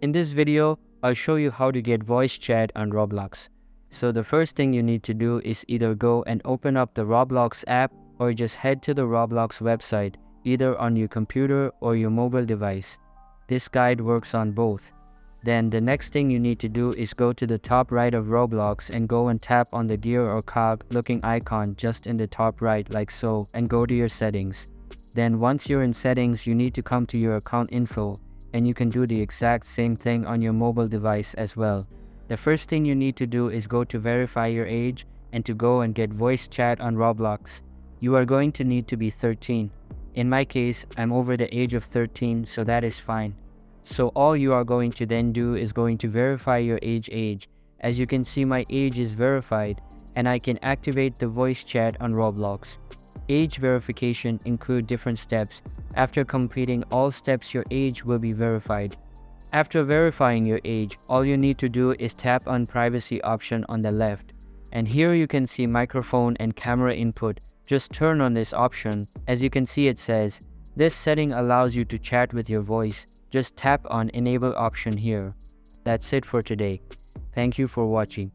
In this video, I'll show you how to get voice chat on Roblox. So the first thing you need to do is either go and open up the Roblox app or just head to the Roblox website, either on your computer or your mobile device. This guide works on both. Then the next thing you need to do is go to the top right of Roblox and go and tap on the gear or cog looking icon just in the top right like so, and go to your settings. Then once you're in settings, you need to come to your account info, and you can do the exact same thing on your mobile device as well. The first thing you need to do is go to verify your age and to go and get voice chat on Roblox. You are going to need to be 13. In my case, I'm over the age of 13, so that is fine. So all you are going to then do is going to verify your age. As you can see, my age is verified and I can activate the voice chat on Roblox. Age verification includes different steps. After completing all steps, your age will be verified. After verifying your age, all you need to do is tap on privacy option on the left. And here you can see microphone and camera input. Just turn on this option. As you can see, it says, this setting allows you to chat with your voice. Just tap on enable option here. That's it for today. Thank you for watching.